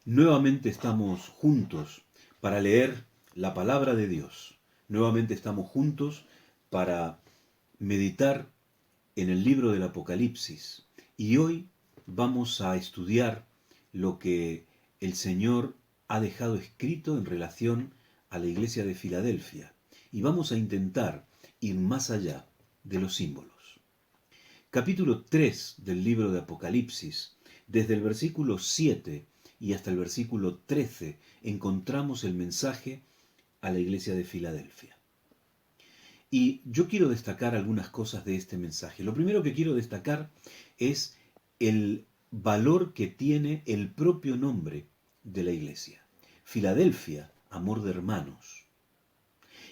Nuevamente estamos juntos para leer la palabra de Dios. Nuevamente estamos juntos para meditar en el libro del Apocalipsis. Y hoy vamos a estudiar lo que el Señor ha dejado escrito en relación a la iglesia de Filadelfia. Y vamos a intentar ir más allá de los símbolos. Capítulo 3 del libro de Apocalipsis, desde el versículo 7 y hasta el versículo 13, encontramos el mensaje a la iglesia de Filadelfia. Y yo quiero destacar algunas cosas de este mensaje. Lo primero que quiero destacar es el valor que tiene el propio nombre de la iglesia. Filadelfia, amor de hermanos.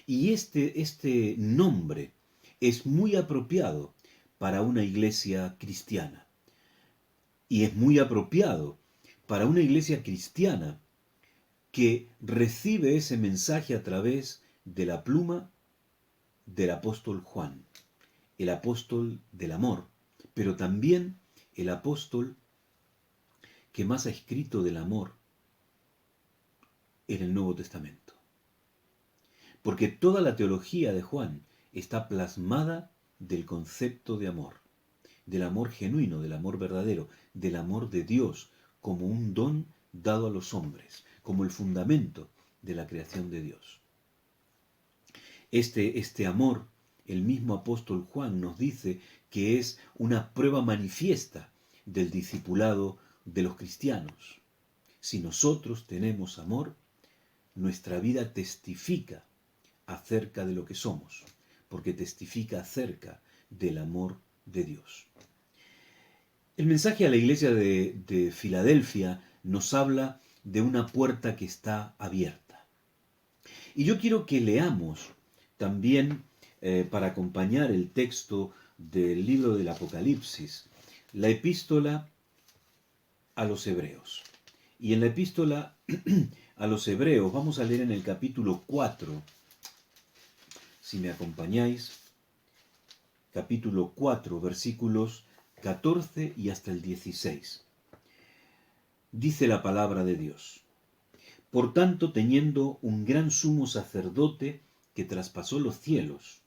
Y este nombre es muy apropiado para una iglesia cristiana. Y es muy apropiado para una iglesia cristiana que recibe ese mensaje a través de la pluma del apóstol Juan, el apóstol del amor, pero también el apóstol que más ha escrito del amor en el Nuevo Testamento. Porque toda la teología de Juan está plasmada del concepto de amor, del amor genuino, del amor verdadero, del amor de Dios como un don dado a los hombres, como el fundamento de la creación de Dios. Este amor, el mismo apóstol Juan nos dice que es una prueba manifiesta del discipulado de los cristianos. Si nosotros tenemos amor, nuestra vida testifica acerca de lo que somos, porque testifica acerca del amor de Dios. El mensaje a la iglesia de Filadelfia nos habla de una puerta que está abierta. Y yo quiero que leamos también, para acompañar el texto del libro del Apocalipsis, la epístola a los Hebreos. Y en la epístola a los Hebreos vamos a leer en el capítulo 4, si me acompañáis, capítulo 4, versículos 14 y hasta el 16. Dice la palabra de Dios: Por tanto, teniendo un gran sumo sacerdote que traspasó los cielos,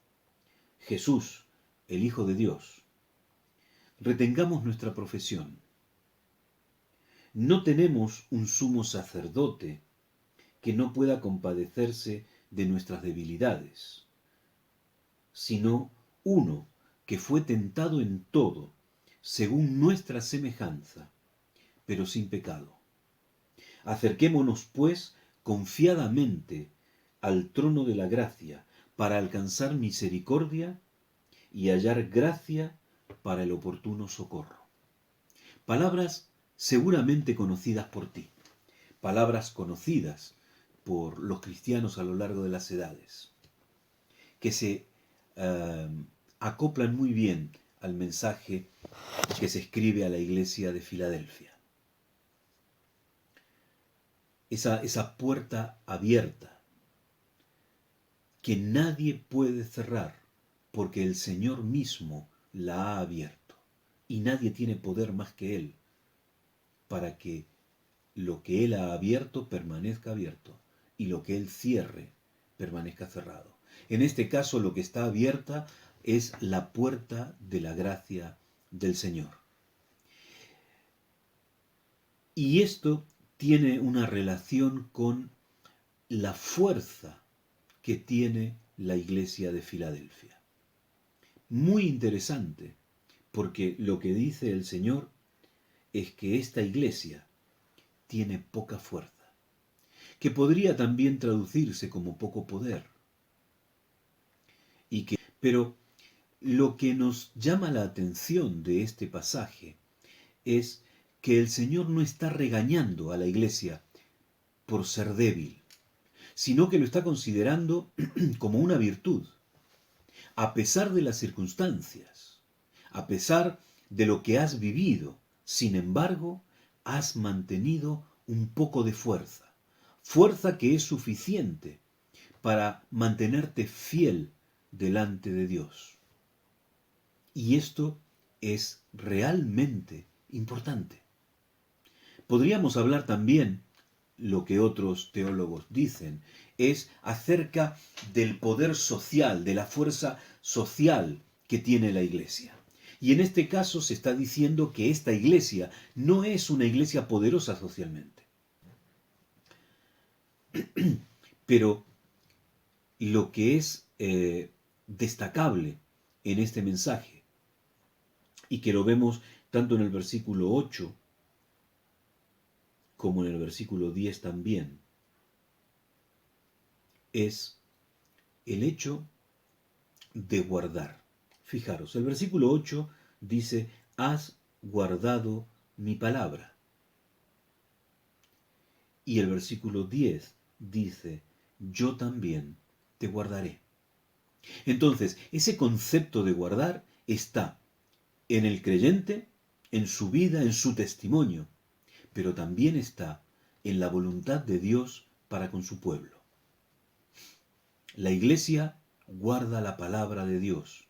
Jesús, el Hijo de Dios, retengamos nuestra profesión. No tenemos un sumo sacerdote que no pueda compadecerse de nuestras debilidades, sino uno que fue tentado en todo, según nuestra semejanza, pero sin pecado. Acerquémonos, pues, confiadamente al trono de la gracia, para alcanzar misericordia y hallar gracia para el oportuno socorro. Palabras seguramente conocidas por ti, palabras conocidas por los cristianos a lo largo de las edades, que se acoplan muy bien al mensaje que se escribe a la iglesia de Filadelfia. Esa puerta abierta que nadie puede cerrar, porque el Señor mismo la ha abierto y nadie tiene poder más que Él para que lo que Él ha abierto permanezca abierto y lo que Él cierre permanezca cerrado. En este caso, lo que está abierta es la puerta de la gracia del Señor. Y esto tiene una relación con la fuerza que tiene la iglesia de Filadelfia. Muy interesante, porque lo que dice el Señor es que esta iglesia tiene poca fuerza, que podría también traducirse como poco poder. Pero lo que nos llama la atención de este pasaje es que el Señor no está regañando a la iglesia por ser débil, sino que lo está considerando como una virtud. A pesar de las circunstancias, a pesar de lo que has vivido, sin embargo, has mantenido un poco de fuerza, fuerza que es suficiente para mantenerte fiel delante de Dios. Y esto es realmente importante. Podríamos hablar también lo que otros teólogos dicen, es acerca del poder social, de la fuerza social que tiene la Iglesia. Y en este caso se está diciendo que esta Iglesia no es una Iglesia poderosa socialmente. Pero lo que es destacable en este mensaje, y que lo vemos tanto en el versículo 8 como en el versículo 10 también, es el hecho de guardar. Fijaros, el versículo 8 dice, has guardado mi palabra. Y el versículo 10 dice, yo también te guardaré. Entonces, ese concepto de guardar está en el creyente, en su vida, en su testimonio, pero también está en la voluntad de Dios para con su pueblo. La Iglesia guarda la palabra de Dios.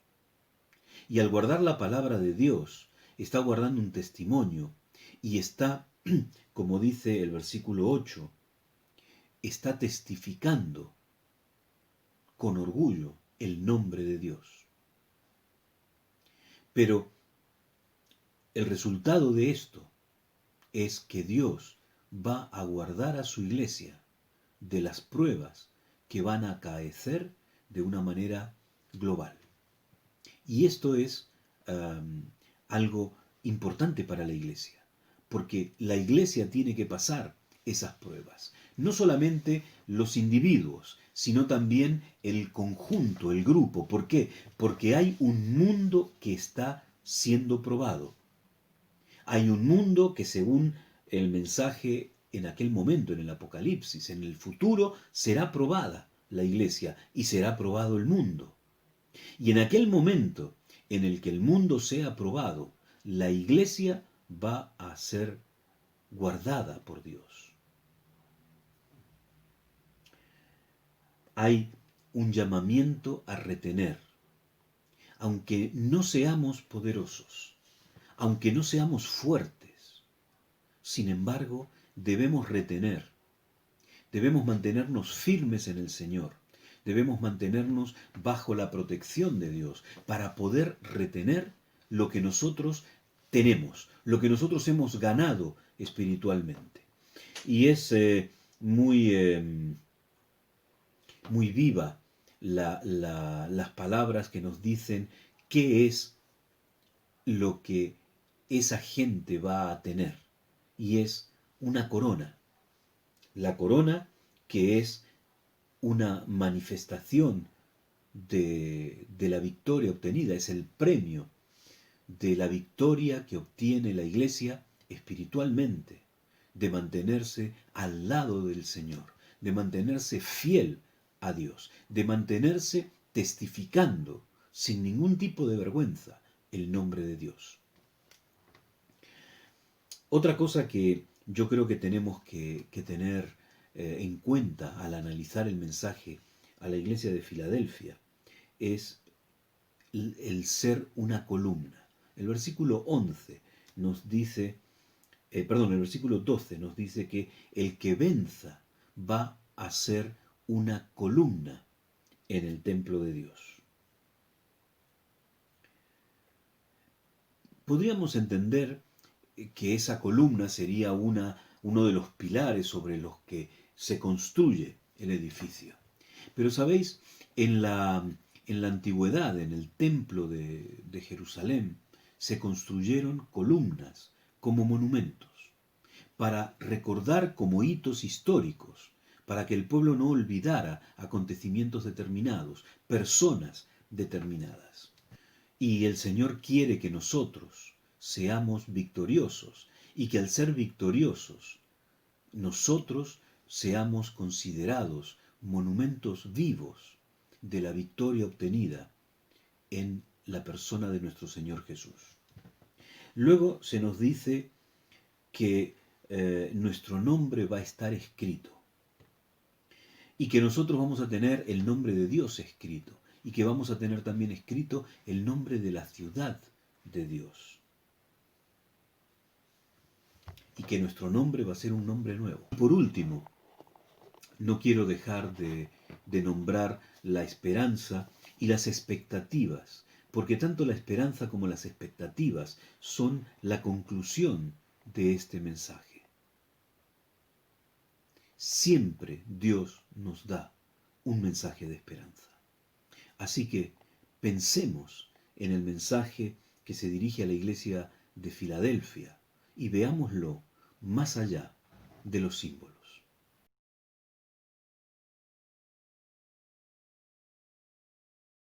Y al guardar la palabra de Dios, está guardando un testimonio y está, como dice el versículo 8, está testificando con orgullo el nombre de Dios. Pero el resultado de esto es que Dios va a guardar a su iglesia de las pruebas que van a acaecer de una manera global. Y esto es algo importante para la iglesia, porque la iglesia tiene que pasar esas pruebas. No solamente los individuos, sino también el conjunto, el grupo. ¿Por qué? Porque hay un mundo que está siendo probado. Hay un mundo que, según el mensaje en aquel momento, en el Apocalipsis, en el futuro, será probada la iglesia y será probado el mundo. Y en aquel momento en el que el mundo sea probado, la iglesia va a ser guardada por Dios. Hay un llamamiento a retener, aunque no seamos poderosos, aunque no seamos fuertes. Sin embargo, debemos retener, debemos mantenernos firmes en el Señor, debemos mantenernos bajo la protección de Dios para poder retener lo que nosotros tenemos, lo que nosotros hemos ganado espiritualmente. Y es muy viva las palabras que nos dicen qué es lo que esa gente va a tener. Y es una corona. La corona que es una manifestación de la victoria obtenida, es el premio de la victoria que obtiene la iglesia espiritualmente, de mantenerse al lado del Señor, de mantenerse fiel a Dios, de mantenerse testificando sin ningún tipo de vergüenza el nombre de Dios. Otra cosa que yo creo que tenemos que tener en cuenta al analizar el mensaje a la iglesia de Filadelfia es el ser una columna. El versículo 11 nos dice, el versículo 12 nos dice que el que venza va a ser una columna en el templo de Dios. Podríamos entender que esa columna sería uno de los pilares sobre los que se construye el edificio. Pero sabéis, en la antigüedad, en el templo de Jerusalén, se construyeron columnas como monumentos, para recordar como hitos históricos, para que el pueblo no olvidara acontecimientos determinados, personas determinadas. Y el Señor quiere que nosotros seamos victoriosos y que al ser victoriosos nosotros seamos considerados monumentos vivos de la victoria obtenida en la persona de nuestro Señor Jesús. Luego se nos dice que nuestro nombre va a estar escrito y que nosotros vamos a tener el nombre de Dios escrito y que vamos a tener también escrito el nombre de la ciudad de Dios. y que nuestro nombre va a ser un nombre nuevo. Por último, no quiero dejar de nombrar la esperanza y las expectativas, porque tanto la esperanza como las expectativas son la conclusión de este mensaje. Siempre Dios nos da un mensaje de esperanza. Así que pensemos en el mensaje que se dirige a la iglesia de Filadelfia y veámoslo más allá de los símbolos.